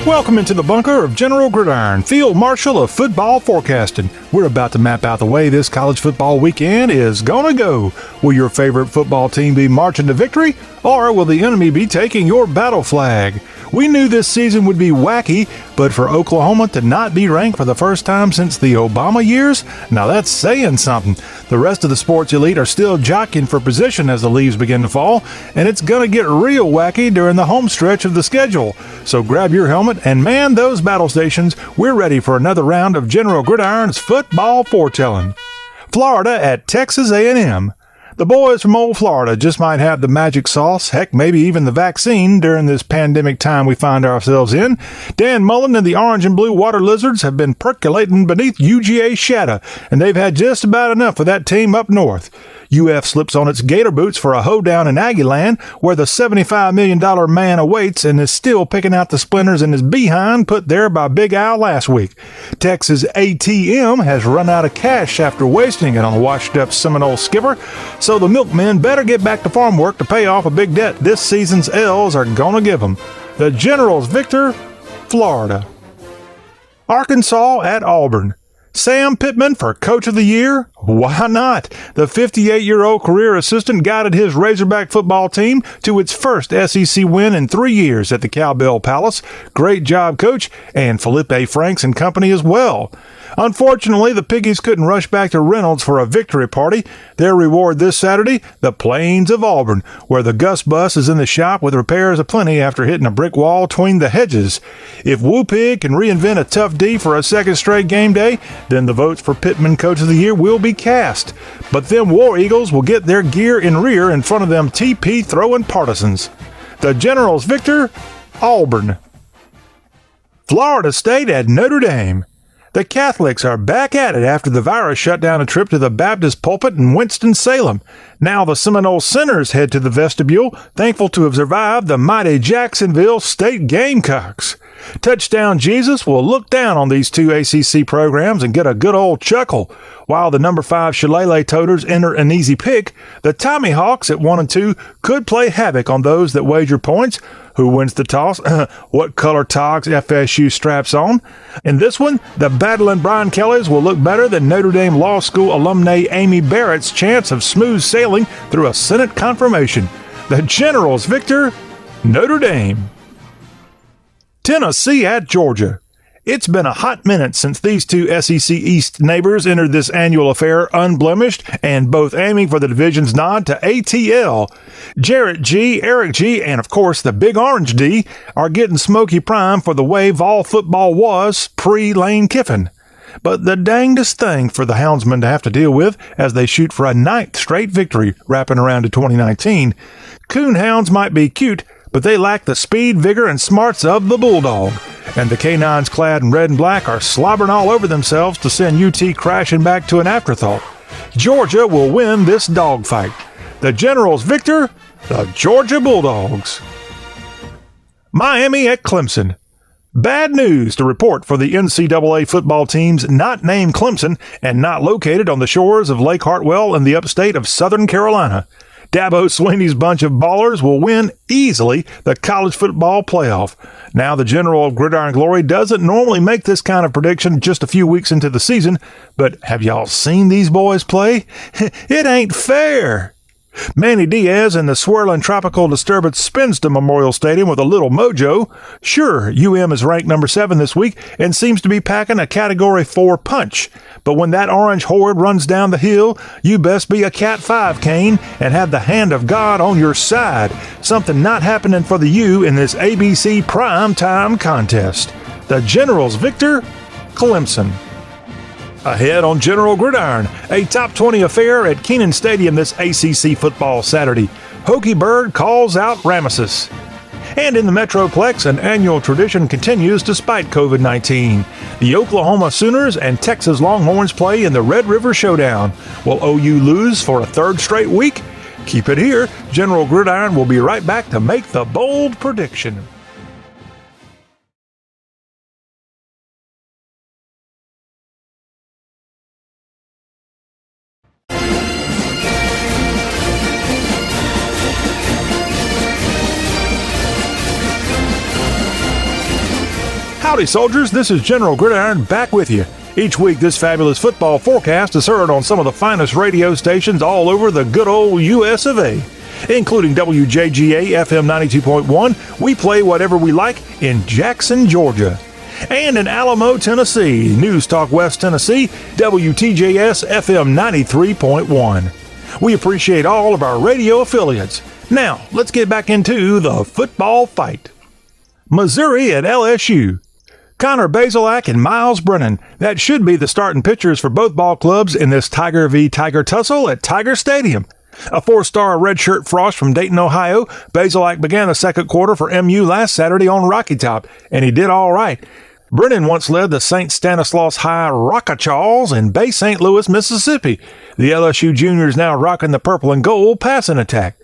Welcome into the bunker of General Gridiron, field marshal of football forecasting. We're about to map out the way this college football weekend is gonna go. Will your favorite football team be marching to victory, or will the enemy be taking your battle flag? We knew this season would be wacky, but for Oklahoma to not be ranked for the first time since the Obama years, now that's saying something. The rest of the sports elite are still jockeying for position as the leaves begin to fall, and it's going to get real wacky during the home stretch of the schedule. So grab your helmet and man those battle stations. We're ready for another round of General Gridiron's football foretelling. Florida at Texas A&M. The boys from old Florida just might have the magic sauce, heck, maybe even the vaccine during this pandemic time we find ourselves in. Dan Mullen and the orange and blue water lizards have been percolating beneath UGA's shadow, and they've had just about enough of that team up north. UF slips on its gator boots for a hoedown in Aggieland, where the $75 million man awaits and is still picking out the splinters in his behind put there by Big Al last week. Texas ATM has run out of cash after wasting it on a washed-up Seminole skipper, so the milkmen better get back to farm work to pay off a big debt this season's L's are gonna give them. The Generals victor, Florida. Arkansas at Auburn. Sam Pittman for Coach of the Year? Why not? The 58-year-old career assistant guided his Razorback football team to its first SEC win in 3 years at the Cowbell Palace. Great job, Coach, and Felipe Franks and company as well. Unfortunately, the Piggies couldn't rush back to Reynolds for a victory party. Their reward this Saturday, the Plains of Auburn, where the Gus bus is in the shop with repairs aplenty after hitting a brick wall between the hedges. If Woo Pig can reinvent a tough D for a second straight game day, then the votes for Pittman Coach of the Year will be cast. But them War Eagles will get their gear in rear in front of them TP throwing partisans. The Generals victor, Auburn. Florida State at Notre Dame. The Catholics are back at it after the virus shut down a trip to the Baptist pulpit in Winston-Salem. Now the Seminole Sinners head to the vestibule, thankful to have survived the mighty Jacksonville State Gamecocks. Touchdown Jesus will look down on these two ACC programs and get a good old chuckle. While the number 5 Shillelagh Toters enter an easy pick, the Tommy Hawks at 1 and 2 could play havoc on those that wager points. Who wins the toss? What color togs FSU straps on? In this one, the battling Brian Kellys will look better than Notre Dame Law School alumnae Amy Barrett's chance of smooth sailing through a Senate confirmation. The Generals victor, Notre Dame. Tennessee at Georgia. It's been a hot minute since these two SEC East neighbors entered this annual affair unblemished and both aiming for the division's nod to ATL. Jarrett G., Eric G., and of course the Big Orange D are getting smoky prime for the way Vol football was pre-Lane Kiffin. But the dangdest thing for the Houndsmen to have to deal with as they shoot for a 9th straight victory wrapping around to 2019. Coonhounds might be cute, but they lack the speed, vigor, and smarts of the Bulldog. And the canines clad in red and black are slobbering all over themselves to send UT crashing back to an afterthought. Georgia will win this dogfight. The Generals victor, the Georgia Bulldogs. Miami at Clemson. Bad news to report for the NCAA football teams not named Clemson and not located on the shores of Lake Hartwell in the upstate of Southern Carolina. Dabo Swinney's bunch of ballers will win easily the college football playoff. Now, the General of Gridiron Glory doesn't normally make this kind of prediction just a few weeks into the season, but have y'all seen these boys play? It ain't fair. Manny Diaz and the swirling tropical disturbance spins to Memorial Stadium with a little mojo. Sure, UM is ranked number 7 this week and seems to be packing a Category 4 punch. But when that orange horde runs down the hill, you best be a Cat 5, Kane, and have the hand of God on your side. Something not happening for the U in this ABC primetime contest. The Generals victor, Clemson. Ahead on General Gridiron, a top 20 affair at Kenan Stadium this ACC football Saturday. Hokie Bird calls out Rameses. And in the Metroplex, an annual tradition continues despite COVID-19. The Oklahoma Sooners and Texas Longhorns play in the Red River Showdown. Will OU lose for a 3rd straight week? Keep it here. General Gridiron will be right back to make the bold prediction. Howdy, soldiers. This is General Gridiron back with you. Each week, this fabulous football forecast is heard on some of the finest radio stations all over the good old US of A. Including WJGA FM 92.1, we play whatever we like in Jackson, Georgia. And in Alamo, Tennessee, News Talk West Tennessee, WTJS FM 93.1. We appreciate all of our radio affiliates. Now, let's get back into the football fight. Missouri at LSU. Connor Bazelak and Miles Brennan. That should be the starting pitchers for both ball clubs in this Tiger v. Tiger tussle at Tiger Stadium. A four-star redshirt frost from Dayton, Ohio, Bazelak began the second quarter for MU last Saturday on Rocky Top, and he did all right. Brennan once led the St. Stanislaus High Rockachaws in Bay St. Louis, Mississippi. The LSU juniors now rocking the purple and gold passing attack.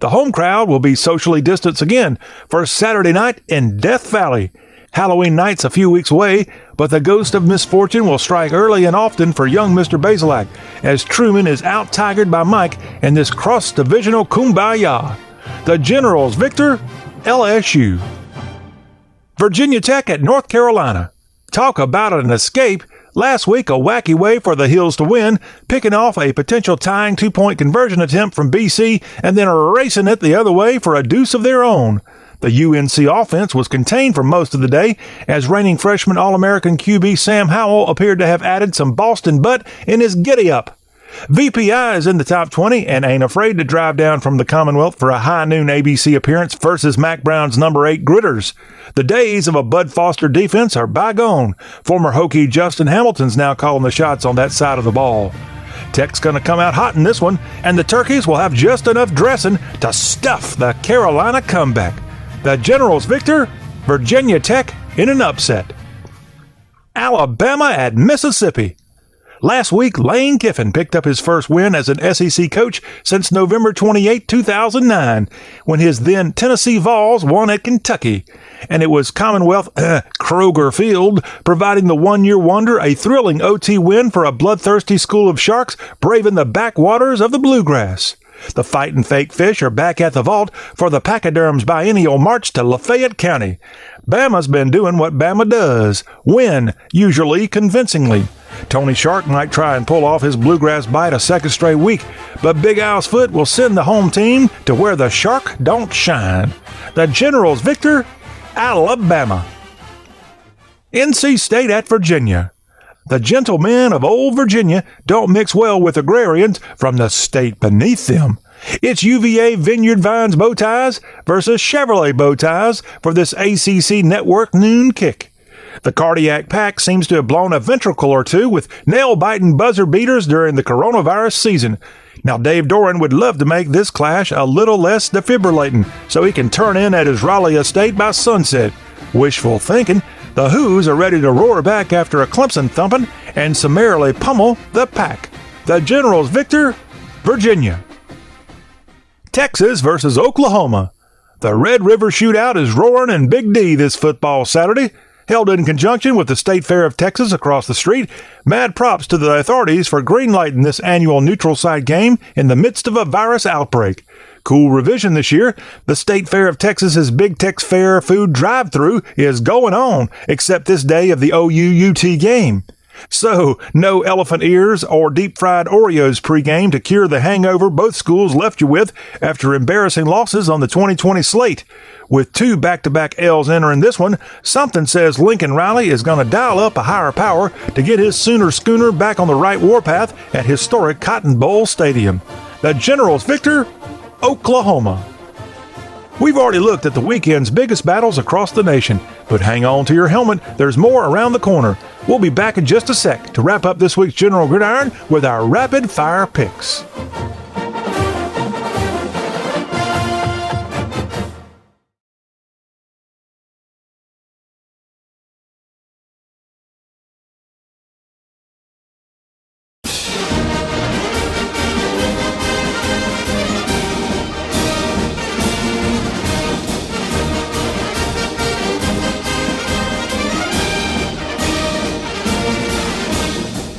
The home crowd will be socially distanced again for Saturday night in Death Valley. Halloween night's a few weeks away, but the ghost of misfortune will strike early and often for young Mr. Bazelak, as Truman is out-tigered by Mike in this cross-divisional kumbaya. The Generals victor, LSU. Virginia Tech at North Carolina. Talk about an escape. Last week, a wacky way for the Hills to win, picking off a potential tying two-point conversion attempt from BC and then erasing it the other way for a deuce of their own. The UNC offense was contained for most of the day, as reigning freshman All-American QB Sam Howell appeared to have added some Boston butt in his giddy-up. VPI is in the top 20 and ain't afraid to drive down from the Commonwealth for a high noon ABC appearance versus Mac Brown's number 8 Gritters. The days of a Bud Foster defense are bygone. Former Hokie Justin Hamilton's now calling the shots on that side of the ball. Tech's going to come out hot in this one, and the Turkeys will have just enough dressing to stuff the Carolina comeback. The Generals victor, Virginia Tech in an upset. Alabama at Mississippi. Last week, Lane Kiffin picked up his first win as an SEC coach since November 28, 2009, when his then Tennessee Vols won at Kentucky. And it was Commonwealth Kroger Field providing the one-year wonder a thrilling OT win for a bloodthirsty school of sharks braving the backwaters of the Bluegrass. The Fightin' Fake Fish are back at the vault for the Pachyderm's biennial march to Lafayette County. Bama's been doing what Bama does, win, usually convincingly. Tony Shark might try and pull off his bluegrass bite a second straight week, but Big Al's foot will send the home team to where the shark don't shine. The Generals victor, Alabama. NC State at Virginia. The gentlemen of old Virginia don't mix well with agrarians from the state beneath them. It's UVA Vineyard Vines bow ties versus Chevrolet bow ties for this ACC Network noon kick. The cardiac pack seems to have blown a ventricle or two with nail-biting buzzer beaters during the coronavirus season. Now, Dave Doran would love to make this clash a little less defibrillating so he can turn in at his Raleigh estate by sunset. Wishful thinking. The Who's are ready to roar back after a Clemson thumping and summarily pummel the Pack. The Generals victor, Virginia. Texas versus Oklahoma. The Red River Shootout is roaring in Big D this football Saturday. Held in conjunction with the State Fair of Texas across the street, mad props to the authorities for greenlighting this annual neutral site game in the midst of a virus outbreak. Cool revision this year, the State Fair of Texas's Big Tex Fair food drive-thru is going on, except this day of the OU-UT game. So, no elephant ears or deep-fried Oreos pregame to cure the hangover both schools left you with after embarrassing losses on the 2020 slate. With 2 back-to-back L's entering this one, something says Lincoln Riley is going to dial up a higher power to get his Sooner schooner back on the right warpath at historic Cotton Bowl Stadium. The Generals victor, Oklahoma. We've already looked at the weekend's biggest battles across the nation, but hang on to your helmet, there's more around the corner. We'll be back in just a sec to wrap up this week's General Gridiron with our rapid-fire picks.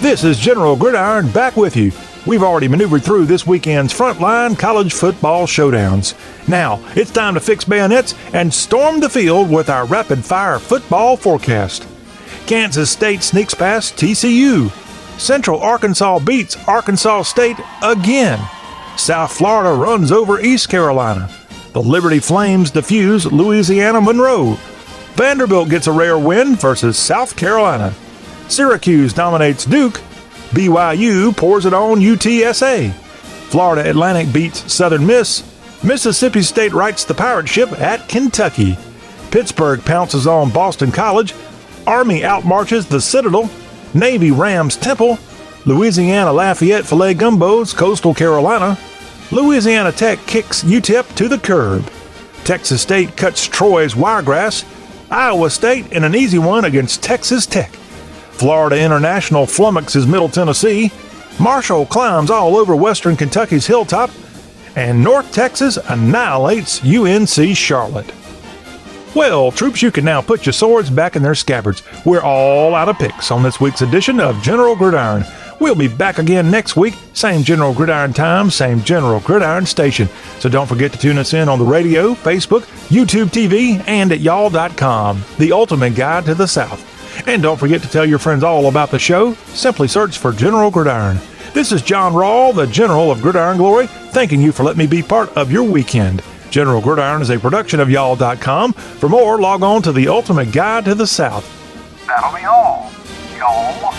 This is General Gridiron back with you. We've already maneuvered through this weekend's frontline college football showdowns. Now, it's time to fix bayonets and storm the field with our rapid-fire football forecast. Kansas State sneaks past TCU. Central Arkansas beats Arkansas State again. South Florida runs over East Carolina. The Liberty Flames defuse Louisiana Monroe. Vanderbilt gets a rare win versus South Carolina. Syracuse dominates Duke. BYU pours it on UTSA. Florida Atlantic beats Southern Miss. Mississippi State rights the pirate ship at Kentucky. Pittsburgh pounces on Boston College. Army outmarches the Citadel. Navy rams Temple. Louisiana Lafayette filet gumbos Coastal Carolina. Louisiana Tech kicks UTEP to the curb. Texas State cuts Troy's Wiregrass. Iowa State in an easy one against Texas Tech. Florida International flummoxes Middle Tennessee. Marshall climbs all over Western Kentucky's hilltop. And North Texas annihilates UNC Charlotte. Well, troops, you can now put your swords back in their scabbards. We're all out of picks on this week's edition of General Gridiron. We'll be back again next week. Same General Gridiron time, same General Gridiron station. So don't forget to tune us in on the radio, Facebook, YouTube TV, and at y'all.com, the ultimate guide to the South. And don't forget to tell your friends all about the show. Simply search for General Gridiron. This is John Rawl, the General of Gridiron Glory, thanking you for letting me be part of your weekend. General Gridiron is a production of y'all.com. For more, log on to the ultimate guide to the South. That'll be all. Y'all.